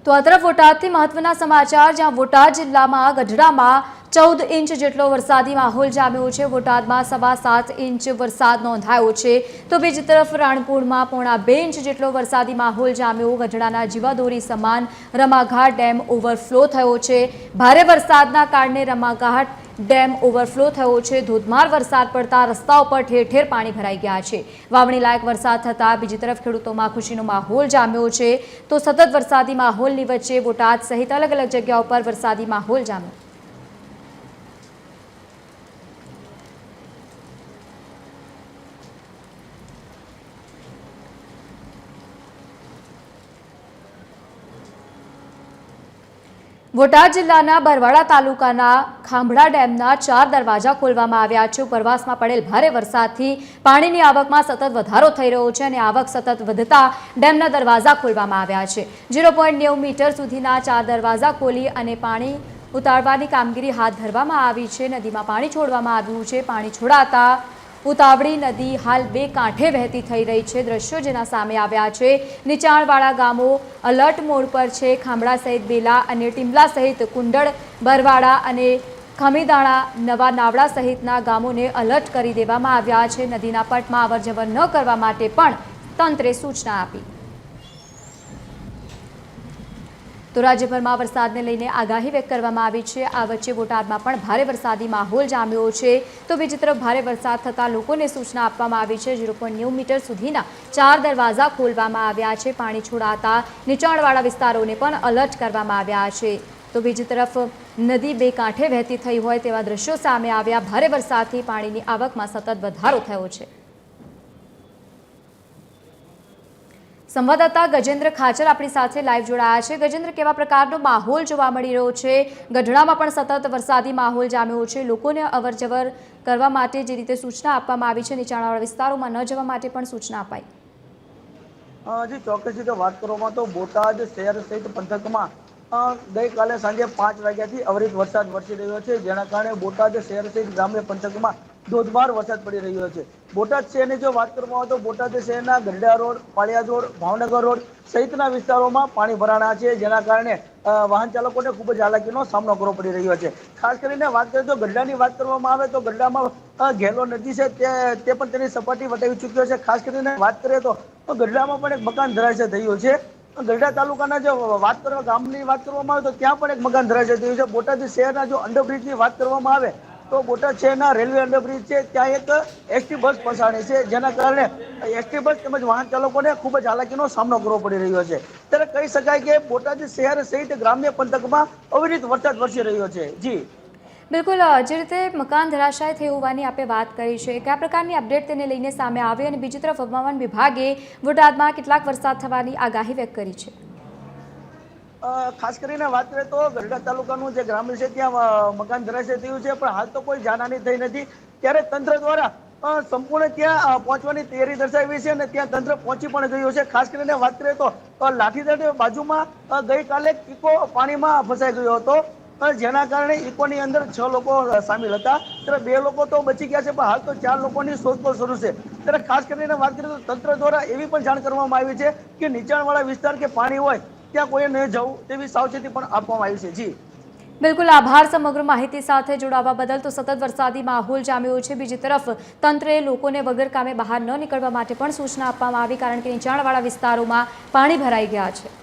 તો આ તરફ બોટાદથી મહત્વના સમાચાર, જ્યાં બોટાદ જિલ્લામાં ગઢડામાં 14 ઇંચ જેટલો વરસાદી માહોલ જામ્યો છે। બોટાદમાં 7.25 ઇંચ વરસાદ નોંધાયો છે, તો બીજી તરફ રાણપુરમાં 1.25 ઇંચ જેટલો વરસાદી માહોલ જામ્યો। ગઢડાના જીવાદોરી સમાન રમાઘાટ ડેમ ઓવરફ્લો થયો છે। ભારે વરસાદના કારણે રમાઘાટ ડેમ ઓવરફ્લો થયો છે। ધોધમાર વરસાદ પડતા રસ્તાઓ પર ઠેર ઠેર પાણી ભરાઈ ગયા છે। વાવણી લાયક વરસાદ થતાં બીજી તરફ ખેડૂતોમાં ખુશીનો માહોલ જામ્યો છે। તો સતત વરસાદી માહોલની વચ્ચે બોટાદ સહિત અલગ અલગ જગ્યાઓ પર વરસાદી માહોલ જામ્યો। બોટાદ જિલ્લાના બરવાડા તાલુકાના ખાંભડા ડેમના 4 દરવાજા ખોલવામાં આવ્યા છે। ઉપરવાસમાં પડેલ ભારે વરસાદથી પાણીની આવકમાં સતત વધારો થઈ રહ્યો છે અને આવક સતત વધતા ડેમના દરવાજા ખોલવામાં આવ્યા છે। 0.90 મીટર સુધીના 4 દરવાજા ખોલી અને પાણી ઉતારવાની કામગીરી હાથ ધરવામાં આવી છે। નદીમાં પાણી છોડવામાં આવ્યું છે। પાણી છોડાતા ઉતાવળી નદી હાલ 2 કાંઠે વહેતી થઈ રહી છે। દ્રશ્યો જેના સામે આવ્યા છે। નીચાણવાળા ગામો અલર્ટ મોડ પર છે। ખાંભડા સહિત બેલા અને ટીમ્બલા સહિત કુંડળ, બરવાડા અને ખમીદાણા, નવા નાવડા સહિતના ગામોને અલર્ટ કરી દેવામાં આવ્યા છે। નદીના પટમાં અવરજવર ન કરવા માટે પણ તંત્રે સૂચના આપી। તો રાજ્યભરમાં વરસાદને લઈને આગાહી વ્યક્ત કરવામાં આવી છે। આ વચ્ચે બોટાદમાં પણ ભારે વરસાદી માહોલ જામ્યો છે। તો બીજી તરફ ભારે વરસાદ થતાં લોકોને સૂચના આપવામાં આવી છે। 0.90 મીટર સુધીના 4 દરવાજા ખોલવામાં આવ્યા છે। પાણી છોડાતા નીચાણવાળા વિસ્તારોને પણ અલર્ટ કરવામાં આવ્યા છે। તો બીજી તરફ નદી 2 કાંઠે વહેતી થઈ હોય તેવા દ્રશ્યો સામે આવ્યા। ભારે વરસાદથી પાણીની આવકમાં સતત વધારો થયો છે। સંવાદદાતા ગજેન્દ્ર ખાચર આપણી સાથે લાઈવ જોડાયા છે। ગજેન્દ્ર, કેવા પ્રકારનો માહોલ જોવા મળી રહ્યો છે? ગઢડામાં પણ સતત વરસાદી માહોલ જામ્યો છે। લોકોને અવરજવર કરવા માટે જે રીતે સૂચના આપવામાં આવી છે, નીચાણવાળા વિસ્તારોમાં ન જવા માટે પણ સૂચના અપાઈ। જી, ચોક્કસ રીતે વાત કરવામાં તો બોટાદ શહેર સહિત પંથકમાં ગઈકાલે સાંજે 5 વાગ્યાથી અવિરત વરસાદ વરસી રહ્યો છે, જેના કારણે બોટાદ શહેર સહિત ગ્રામ્ય પંથકમાં ધોધમાર વરસાદ પડી રહ્યો છે। બોટાદ શહેરની જો વાત કરવામાં આવે તો બોટાદ શહેરના Gadhada road, Paliyad road, Bhavnagar road સહિતના વિસ્તારોમાં પાણી ભરાણા છે, જેના કારણે વાહન ચાલકોને ખૂબ જ હાલાકીનો સામનો કરવો પડી રહ્યો છે। ખાસ કરીને વાત કરીએ તો ગઢડાની વાત કરવામાં આવે તો ગઢડામાં ઘેલો નદી છે તે પણ તેની સપાટી વટાવી ચૂક્યો છે। ખાસ કરીને વાત કરીએ તો ગઢડામાં પણ એક મકાન ધરાશય થયું છે। ગઢડા તાલુકાના જો ગામની વાત કરવામાં આવે તો ત્યાં પણ એક મકાન ધરાશય થયું છે। બોટાદ શહેરના જો અંડરબ્રિજની વાત કરવામાં આવે તો બોટાદ શહેરના રેલવે અંડરબ્રિજ છે, ત્યાં એક એસટી બસ ફસાણી છે, જેના કારણે એસટી બસ તેમજ વાહન ચાલકોને ખૂબ જ હાલાકીનો સામનો કરવો પડી રહ્યો છે। ત્યારે કહી શકાય કે બોટાદ શહેર સહિત ગ્રામ્ય પંથકમાં અવિરત વરસાદ વરસી રહ્યો છે। જી બિલકુલ, જે રીતે મકાન ધરાશાય થયું હોવાની આપણે વાત કરી છે, કયા પ્રકારની અપડેટ તેને લઈને સામે આવી? અને બીજી તરફ હવામાન વિભાગે બોટાદમાં કેટલાક વરસાદ થવાની આગાહી વ્યક્ત કરી છે। ખાસ કરીને વાત કરીએ તો ગઢડા તાલુકાનું જે ગ્રામ્ય છે ત્યાં મકાન ધરાશય થયું છે, પણ હાલ તો કોઈ જાનહાની થઈ નથી। ત્યારે તંત્ર દ્વારા સંપૂર્ણ ત્યાં પહોંચવાની તૈયારી દર્શાવી છે અને ત્યાં તંત્ર પહોંચી પણ ગયું છે। ખાસ કરીને વાત કરીએ તો લાઠીદળ બાજુમાં ગઈકાલે ઇકો પાણીમાં ફસાઈ ગયો હતો, જેના કારણે ઇકોની અંદર 6 લોકો સામેલ હતા। ત્યારે 2 લોકો તો બચી ગયા છે, પણ હાલ તો 4 લોકોની શોધખોળ શરૂ છે। ત્યારે ખાસ કરીને વાત કરીએ તો તંત્ર દ્વારા એવી પણ જાણ કરવામાં આવી છે કે નીચાણવાળા વિસ્તાર કે પાણી હોય ત્યાં કોઈ ન જવું તેવી સાવચેતી પણ આપવામાં આવી છે। જી બિલકુલ, આભાર સમગ્ર માહિતી સાથે જોડાવા બદલ। તો સતત વરસાદી માહોલ જામ્યો છે। બીજી તરફ તંત્રે લોકોને વગર કામે બહાર ન નીકળવા માટે પણ સૂચના આપવામાં આવી, કારણ કે નીચાણવાળા વિસ્તારોમાં પાણી ભરાઈ ગયા છે।